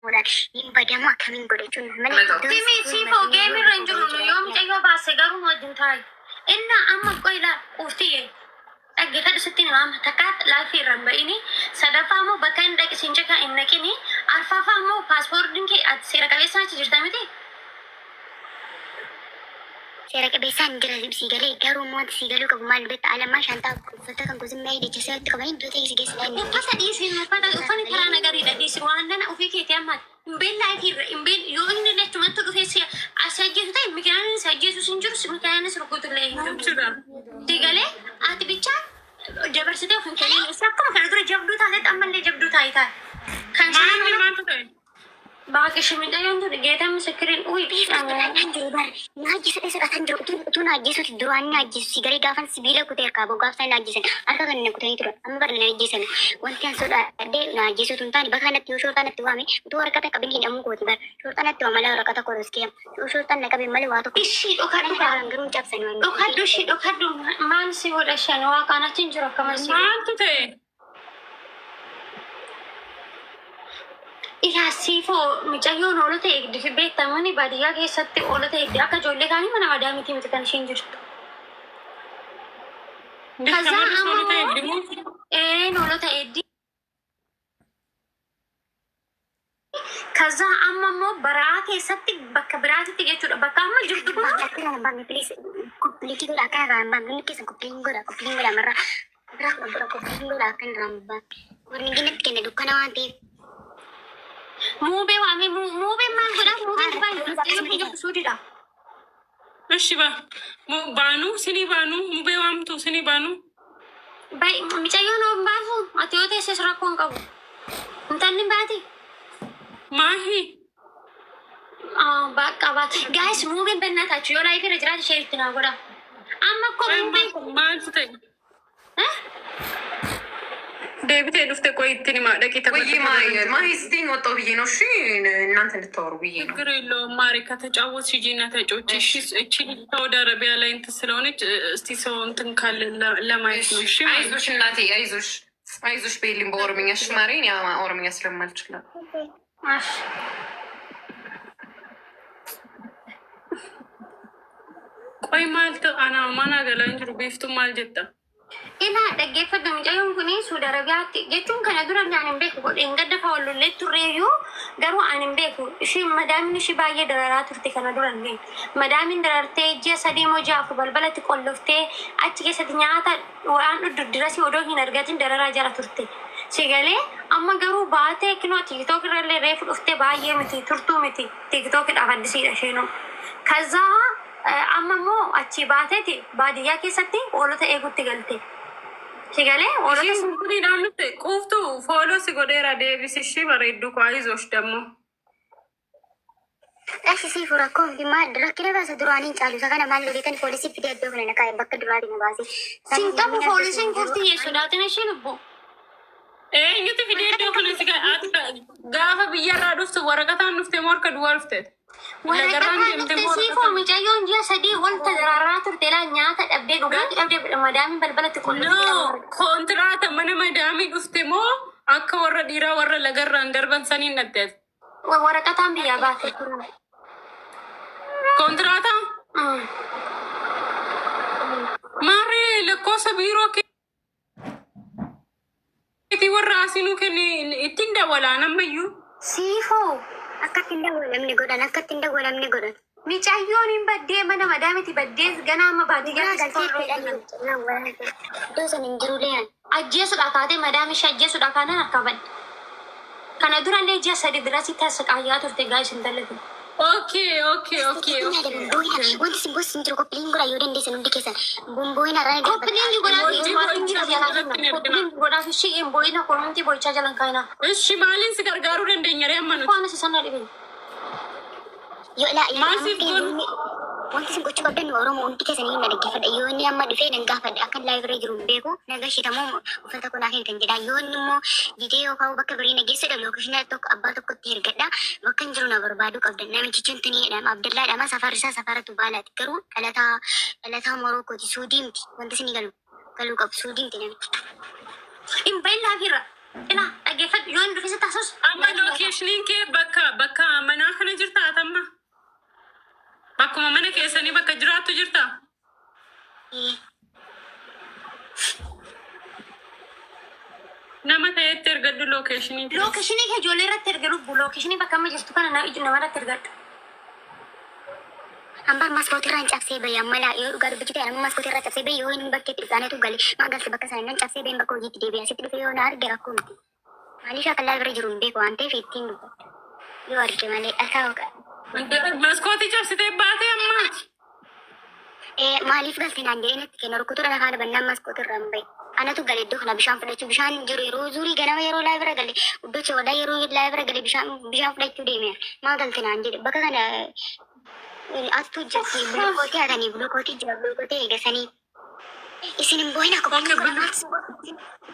Badama kamiin godhachuun malee Timi siifoo geemii irra hin jiru yoom cayyoo baase garuu wajjin taa'e. Inna amma qoyla uftii dhaggeeffadhu sitti nama takkaat laafii irra hin ba'ini. Sadaffaa immoo bakka hin dhaqisiin jecha hin naqini. Arfaffaa immoo paaspoortiin kee ati seera qabeessaan achi jirta miti. seera qabeessaan jira siigalee garuu immoo siigaluu qabu maal beekta alamaa shantaa uffata kan gosa mee dhiichisa itti qabanii iddoo ta'e si geessinaa inni. Uffata dhiisiin uffanni karaa nagariidha dhiisiin waan dana ofii keetii ammaati. Imbeen laayitirra imbeen yoo inni lachumatti dhufee si as ajjeesu ta'e mikiraan si ajjeesus hin jiru mikiraan si rukutulee hin jiru. Siigalee ati bichaa dabarsitee of hin kennin isa akkuma kana dura jabduu taatetti ammallee jabduu taa'e. Kan maal maaltu ta'e? Baaki shimidha yoontu geetan misikiriin uyi Najis itu akan tu najis itu duaan najis sigari gafan sibila kuter kabo gafan najis arka kan kuter itu amma bar najis wanti an soda ade najis itu tani bakana tiu shortan tiu ame tu arka ta kabin hin amu ko tibar shortan tiu amala arka ta ko ruski tu shortan na kabin mali wato ishi dokadu garum capsan dokadu man si woda shanwa kana cinjuro kamasi maaltu ta'e? Iya siifoo mucayyoon oolu ta'e gidduufi beektamani baadiyyaa keessatti oolu ta'e akka ijoollee kaanii mana madaa miti miti kan isheen jirtu. Kazaa ammoo oolu ta'e eddi. Kazaa amma immoo baraa keessatti bakka biraatitti jechuudha. Bakka amma jirtu kun. Bang please kupliki gula kan bang ini kisan kupling gula marah kupling gula kan rambang. Warni ginit kena dukana wanti. Muubee waamee muubee maal godhaa muubee baay'ee suudidha. Eshi baanu sini baanu mubee waamtu sini baanu. Mucayyoon oon baasu ati yoo teesses rakkoon qabu. Intalli baati. Maahi. Bakka baati. Gaayis muubeen bannatachu yoo laayifirra jiraate ishee itti naa godha. Amma akkoo muubee. Maaltu ta'e? Deebitee dhufte ቆይ እንትን ማደቂ ማሂስቲን ወጣው ብዬ ነው። እሺ እናንተ እንድታወሩ ብዬ ነው። ችግር የለውም ማሪ ከተጫወት ሂጂና ተጫወች። እሺ እቺ ሳውዲ አረቢያ ላይ እንትን ስለሆነች እስቲ ሰው እንትን ካለ ለማየት ነው። እሺ አይዞሽ እናቴ አይዞሽ በይልኝ በኦሮምኛ። እሺ ማሪን ያ ኦሮምኛ ስለማልችል ቆይ ማልተ አና ማና ገላንጅሩ ቢፍቱ ማልጀጣ Ila dhaggeeffadhu mucayyoon kun Suudi Arabiyaatti jechuun kana dura ani hin beeku godheen gadda fa'oollee turreeyyuu garuu ani hin beeku isheen madaamin ishee baay'ee dararaa turte kana dura hin beeku. Madaamin darartee ji'a sadii moo ja'a afur balbalatti qolloftee achi keessatti nyaata waan dirasii odoo hin argatin dararaa jala turte. Sigalee amma garuu baatee kinoo tiiktook irrallee reefu dhuftee baay'ee miti turtuu miti tiiktookidhaaf addisiidha isheenoo. Kazaa amma immoo achi baateeti baadiyyaa keessatti oolota eeguutti galte. Sigale oolota sunkurii dhaannutte quuftu fooloo si godheera deebisishii bareeddu ko aizosh dammo. Asisi fura ko bima rakkina baasa duraanii caalu isa kana maal loleetan poolisii fidee iddoo kana naqaa bakka duraatii na baase. Sintamu poolisiin kurtii yeessuudhaatiin isheen obbo. Eenyuti fidee iddoo kana si gaafa biyyarraa dhuftu waraqataan dhufte moo harka duwwaa dhufte? Waraqataan dhufte siifoo mucayyoon ji'a sadii wanta dararaa turte laa nyaata dhabdee dhugaatii dhabdee madaamin balbalatti qolloftee. No kontiraata mana madaamii dhufte moo akka warra dhiiraa warra lagarraan darban saniin dhabdeet? Waraqataan biyyaa baate turan. Kontiraata? Maarree lakkoofsa biiroo keetii warra asinuu kenni ittiin dawalaan ammayyuu. Siifoo. Akkattiin dawalamni godhan. Mucayyoon hin baddee mana madaamiti baddee ganaa amma baadiyyaa iddoo san hin jiru leeyan. Ajjeessuudha kaatee madaamishi ajjeessuudha kaanaan akka badde. Kana durallee ji'a sadii dirasitti asaqaayyaa turte gaa'is hin dallatu. Okay. Wanti sin gosi hin jiru koppiliin godha yoo dandeessan hundi keessan. Bombooyin har'aan koppiliin godhaaf ishee booyina koomiti boo'ichaa jalan kaayinaa. Ishi maaliin si gargaaruu dandeenya ree amma nuti? Waan isa sana dhibeen. Wanti sin gochuu qabdan Oromoo hundi keessan hin dhaggeeffadha. Yoo inni amma dhufee nan gaafadha akka laayibiree jiru hin beeku naga shitamoo uffata kunaa kan jedha. Yoo inni immoo viidiyoo kaa'u bakka birii nageessuudha lookeeshina tokko abbaa tokkotti ergadha bakka hin jiru na barbaaduu qabdan. Namichi tuni jedhama Abdallaa jedhama safar isaa safaratu baalaati garuu dhalataa Morookooti Suudii miti wanti isin galuu qabu Suudii miti namichi. Hin baay'ee laafirra. Ila dhaggeeffadhu yoo inni dhufee taasisu. Amma lookeeshiniin kee bakka mana keessanii bakka jiraattu jirta? Nama ta'etti ergadhu lokeeshinii. Lokeeshinii kee ijoollee irratti ergadhu lokeeshinii bakka amma jirtu kana nama irratti ergadhu. Ambar maskootii irraan cabsee bahe ammalaa yoo dhugaa dubbichi ta'e nama maskootii irraa cabsee bahe yoo inni bakkeetti dhufaanetu galee magalsi bakka sana nan cabsee bahe bakka hojiitti deebi'e asitti dhufe yoo na arge rakkoo miti. Maaliif akka laal bira jiru hin beeku waan ta'eef ittiin dubbadhu. Yoo arge malee dhakaa hoqa. Maskootii cabsitee baatee ammaati. Maaliif galtee naan jedhee natti kenna rukkutuu dhala haala bannaan maskootii irraan bahe. Anatu galee iddoo kana bishaan fudhachuu bishaan jiru yeroo zuurii ganama yeroo laa bira galee iddochi wadaa yeroo laa bira galee bishaan fudhachuu deeme maa galtee naan jedhe bakka kana astu jati bulukoti adani bulukoti jira bulukoti egasanii isinin boina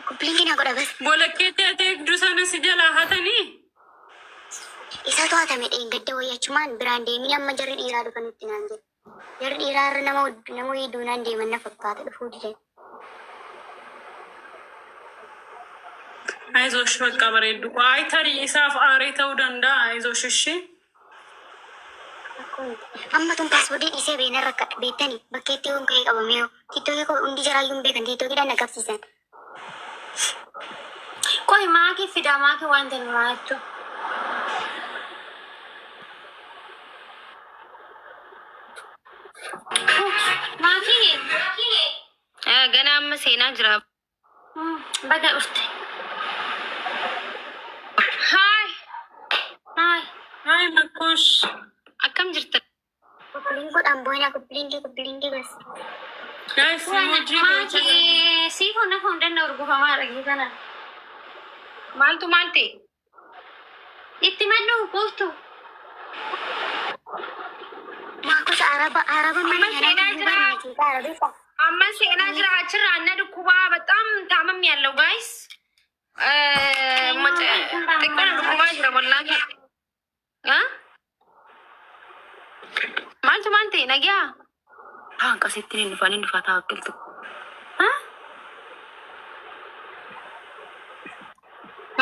kuplingin aku dah bas bolakete ate dusana si jala hatani isa tu hata med gadda waya cuman berande mi amma jarri dira du kanutti nanje jarri dira nama idu nande manna fakkaata dhufu dide አይዞሽ በቃ በሬዱ አይተሪ ኢሳፍ አሬተው ደንዳ አይዞሽ እሺ amma tun paaspoortii dhiisee beena rakka beektani bakkeetti kun ka'ee qabameeyo tiktokii koo hundi jaraayyuun beekan tiktokiidhaan naqabsiisan. Qoy maakii fidaa maakii waan ta'e maattu. Maakii gana amma seenaa jira. Baga dhufte. Hai Makush. Akkam jirta? Kupliin godhaan boina kupliin bas. Guys, Maakii sii hunda hundana urgufamaa dhagee kana. Maaltu maal ta'e? Itti maddu buuftu. Maakus araba mana Amma seenaa jira achirraa anna dhukkubaa በጣም ታመም ያለው ጋይስ xiqqoon dhukkubaa jira wallaahi. Maaltu maal ta'e nagaa? Haan qasitti ni dhufaa tawakkiltu.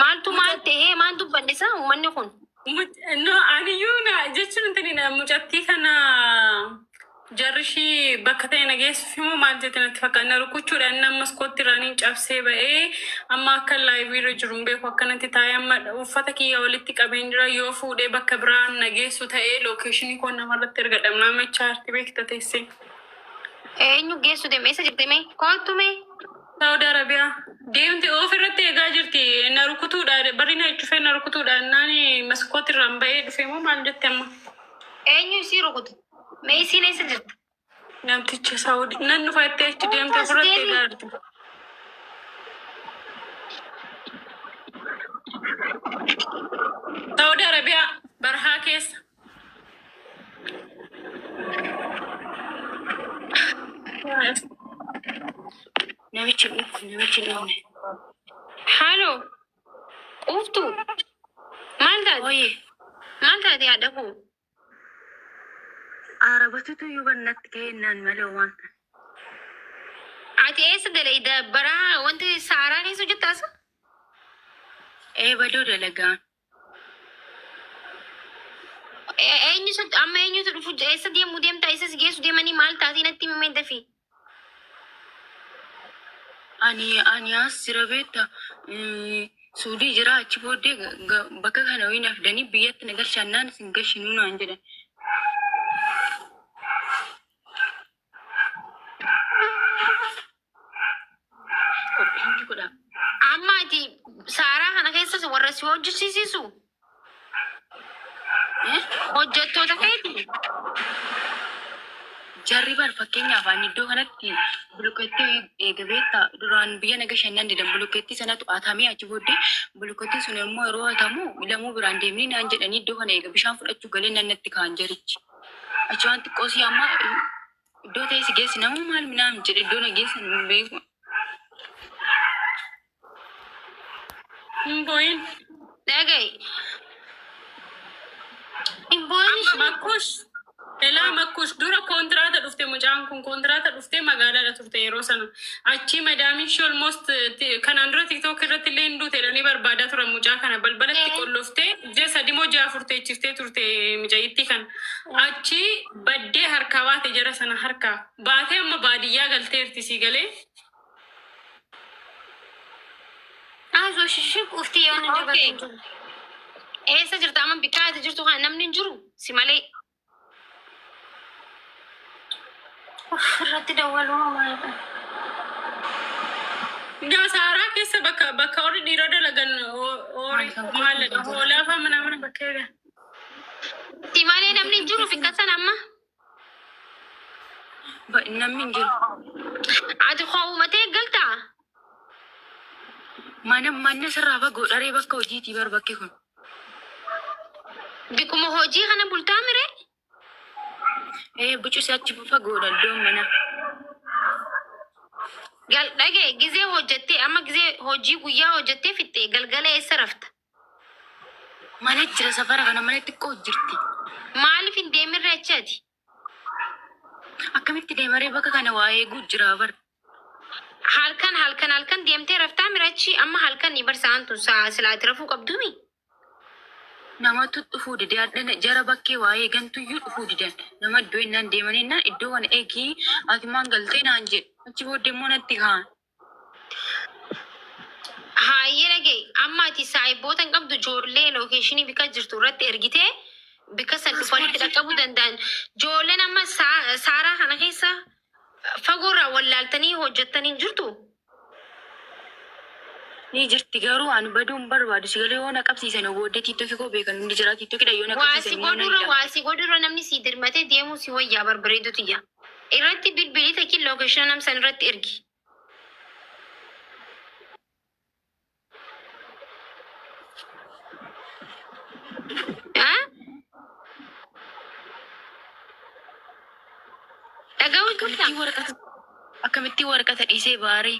Maaltu maal ta'e maal dubbannisa uummanni kun? No, aniyuuna jechuun intani mucattii kana jarrishi bakka ta'e nageessuuf immoo maal jettee natti fakkaanna rukuchuudhaan nama maskootti irraanii cabsee ba'ee amma akka laayiviirra jiru hin beeku akkanatti taa'ee amma uffata kiyya walitti qabeen jira yoo fuudhee bakka biraan nageessu ta'ee lookeeshinii koon namarratti ergadhamna amechaa arti beekta teessee. Eenyu geessu deeme eessa jirti mee? Kootu mee? Saudi Arabiyaa deemti ofirratti eegaa jirti na rukutuudha barri na cufee na rukutuudha naani maskootti irraan ba'ee dhufee moo maal jette amma? Eenyu isii rukutu? Mee isiin eessa jirti? Namticha Saudi nan dhufaatti achi deemte ofirratti eegaa jirti. Saudi Arabiyaa barhaa keessa. Namichi dhufu. Haaloo. Quuftu. Maal taate yaadda koo? Arabatutu yubannatti ka'ennaan malee waan kana. Ati eessa galee dabbaraa wanti saaraa keessa hojjettaasa? Badoo dalagaan. Amma eenyutu dhufu eessa deemuu deemtaa eessas geessu deemanii maal taatee natti himamee dafee? Ani as jira beekta Suudii jira achi booddee bakka kana wayii fidanii biyyatti nagalchaannaan isin gashinuu naan jedhan. Amma ati saaraa kana keessas warra si hojjechiisisu? Hojjettoota keeti? Jarri bar fakkeenyaaf ani iddoo kanatti bulukeetti eegabeetta duraan biyya nagashannan jedhan bulukeetti sanatu atamee achi booddee bulukeetti sun immoo yeroo atamu lamuu biraan deemnii naan jedhanii iddoo kana eega bishaan fudhachuu galee nannatti kaan jarichi. Achi waan xiqqoosii amma iddoo ta'e si geessi namuu maal minaan jedhe iddoo na geessan hin beeku. Hinboyin. Dhagaye. Hinboyin Makush. Elaa Makush dura kontiraata dhufte mucaan kun kontiraata dhufte magaalaadha turte yeroo sana achi madaamiin shi almost kanaan dura tiktook irratti illee hin duute jedhanii barbaadaa turan mucaa kana balbalatti qollooftee ji'a 3 moo ji'a 4 teechiftee turte mucaayittii kana achi baddee harka baate jara sana harka baatee amma baadiyyaa galteerti si galee. Aizu shishik ufti yoon Okay. Eessa jirta amma bikkaa ati jirtu kana namni hin jiru si malee. irratti dawwaluu maalidha? Saaraa keessa bakka warri dhiirota dalagan maal hoolaa fa mana bakka eegan. Si malee namni hin jiru bikka sana amma. Namni hin jiru. Ati ho'umatee galtaa? Mana sirraa fagoo dharee bakka hojiitii bar bakke kun. Bikkuma hojii kana bultaa mire? Bucus achi fagoodha iddoon mana. Dhagee gizee hojjettee amma gizee hojii guyyaa hojjettee fixxee galgala eessa rafta? Mana jira safara kana mana xiqqoo jirti. Maaliif hin deemirre achaati? Akkamitti deemaree bakka kana waa eeguu jira bar. Halkan deemtee raftaa mirachi amma halkan ni barsaan tun silaati rafuu qabdumi. Namatu dhufuu dide adda jara bakkee waa eegantuyyuu dhufuu didan. Nama iddoo innaan deemanii innaan iddoo kana eegii ati maan galtee naan jedhe. Achi booddee immoo natti kaan. Hayyee dhagee amma ati saayiboota hin qabdu ijoollee lookeeshinii bika jirtu irratti ergitee bika san dhufanitti dhaqqabuu danda'an. Ijoolleen amma saaraa kana keessa fagoorraa wallaaltanii hojjettanii jirtu. Ni jirti garuu ani baduun barbaadu si galee yoo na qabsiisan booddee tiittoo koo beekan hundi jira tiittoo kidha yoo na qabsiisan waasi godhurra namni si dirmatee deemuu si wayyaa barbareedutu iyya. Irratti bilbilii takiin lookeeshina namsan irratti ergi. Dhaga'uu qabda. Akkamitti waraqata dhiisee baaree.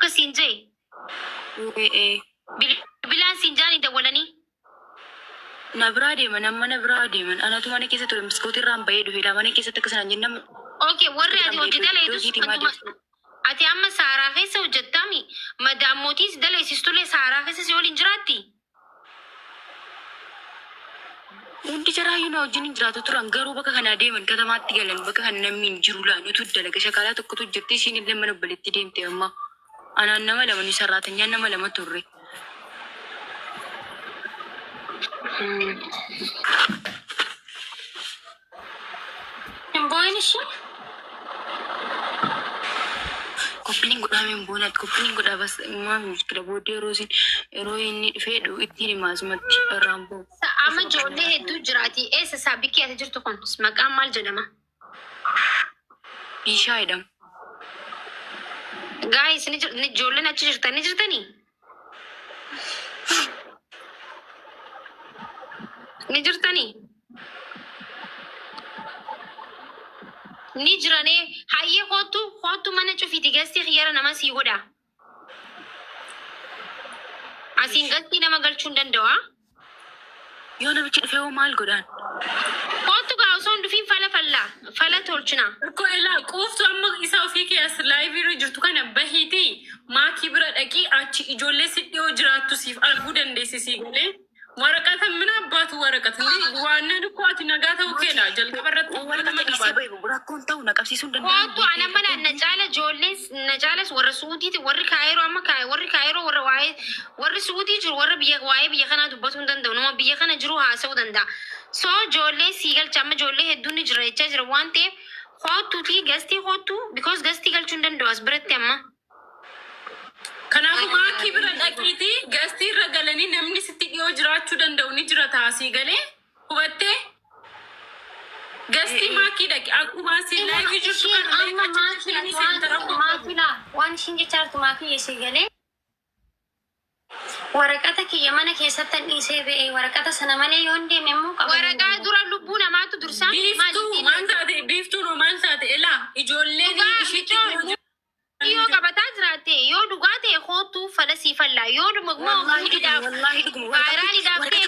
Sinjay. Bilbilaan sinjaanii dawwalanii. Na biraa deeman amma na biraa deeman anatu mana keessa ture biskootii irraan bahee dhufe mana keessatti akka sanaan jennamu. Okay, warri ati hojjetaa leetus ati amma saaraa keessa hojjettaami madaammootiis daleessistulee saaraa keessa si waliin jiraatti. Hundi jaraayyuu na wajjin hin jiraatu turan garuu bakka kanaa deeman katamaatti galan bakka kana namni hin jiru laanutu dalaga shakaalaa tokkotu jirti isiin illee mana obbaleetti deemte amma. Anaan nama lama ni sarraatanyaan nama lama turre. Himboyin ishee? Koppiliin godhaame hin boonaatti koppiliin godhaa bas immoo muskila booddee yeroo inni dhufee dhu ittiin himaasumatti irraan boo'u. Amma ijoollee hedduu jiraati. Eessa saabikkee ati jirtu kun maqaan maal jedhama? Ishaa jedhama. Gaayis ijoolleen achi jirtanii? Ni jirtanii? Ni jiranii hayyee kootu mana cufiiti gastii xiyyaara nama sii godha. Asiin gastii nama galchuu hin danda'u. Yoo namichi dhufee hoo maal godhaan? Kootu gaa osoo hin dhufiin fala tolchina. Ko ilaa quuftu amma isa ofii keessa laayivii jirtu kana bahiiti maakii bira dhaqii achi ijoollee si dhiyoo jiraattu siif arguu dandeessisii galee. Waraqata mina abbatu waraqata ni waan dukku ati nagaa ta'u keena jalqaba irratti waraqata qabaatu rakkoon ta'u na qabsiisuun danda'u. Kootu ana mana na caala ijoolleen na caalas warra suutiiti warri kaayiroo amma warri kaayiroo warri suutii jiru warra waa'ee biyya kanaa dubbatuu hin danda'u nama biyya kana jiru haasa'uu danda'a. So ijoollee sii galcha amma ijoollee hedduun ni jira jechaa jira waan ta'eef kootuuti gastii kootu because gastii galchuu hin danda'u as biratti amma. Kanaafuu maakii bira dhaqiiti gastii irra galanii namni sitti dhiyoo jiraachuu danda'u ni jira taasii galee hubattee gastii maakii dhaqi akkuma asii laayivii jirtu kana waan ishiin jechaa jirtu maakii yeesee galee waraqata kiyya mana keessatti dhiisee ba'ee waraqata sana malee yoo hin deeme immoo qaba. Waraqaa dura lubbuu namaatu dursaa. Biiftuu maal taate ilaa ijoolleen ishiitti yoo qabataa jiraate yoo dhugaa ta'e kootu fala sii fallaa yoo dhumagmoo muudidhaaf vaayiraaliidhaaf ta'e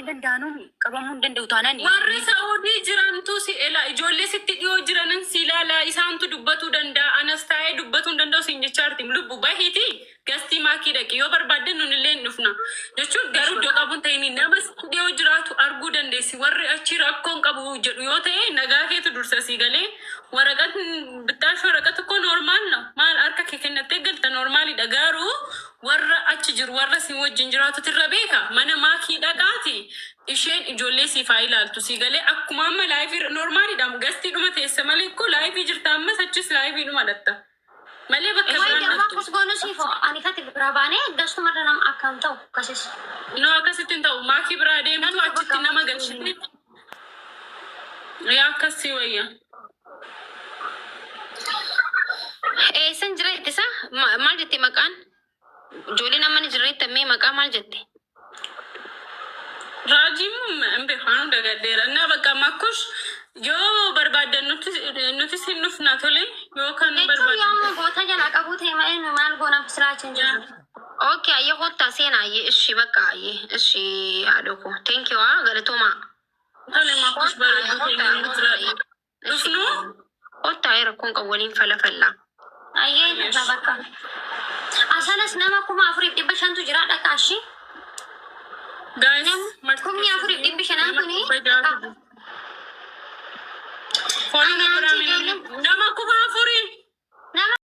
danda'anu qabamuu hin danda'u taanaan warri Saudi jirantu si ela ijoollee sitti dhiyoo jiranin si ilaala isaantu dubbatuu danda'a anas taa'ee dubbatuu hin danda'u siin jechaarti lubbu bahiiti gastii maakii dhaqi yoo barbaadde nun illee hin dhufna jechuun garuu iddoo qabuun ta'ini nama dhiyoo jiraatu arguu dandeessi warri achi rakkoon qabu jedhu yoo ta'e nagaa keetu dursa si galee waraqat bittaash waraqat tokko normaal no maal harka kee kennattee galta normaalidha garuu warra achi jiru warra si wajjin jiraatu tirra beeka mana maakii dhaqaati isheen ijoollee siifaa ilaaltu si galee akkuma amma laayifii normaalidha gastii dhuma teessa malee ko laayifii jirta ammas achis laayifii dhuma dhatta malee bakka biraan dhattu. Kus goonu siifoo ani kati biraa baanee gastuma dhanam akkam ta'u kasis. No akkasitti hin ta'u maakii biraa deemtu achitti nama galchite yaa akkasii wayya. Eessan jira ittisa maal jette maqaan? Ijoolleen amma ni jira ittammee maqaa maal jette? Raajim embe hanu dagadera na bakka makush yoo barbaadan nuti sin dhufna tole yoo kan barbaadan. Yoo goota jala qabu ta'e maal goona bisiraatiin jiru. Okay, ayyee kottaa seenaa ayyee ishii bakka ayyee ishii haadhoko. Thank you galatooma. Tole makush barbaadan dhufnu. Kottaa rakkoon qabu waliin falafallaa. Ayyee bakka. Asanas nama 4,500 jira dhaqaashi. Guys, kumni 4,500 kuni. Nama kuma 4.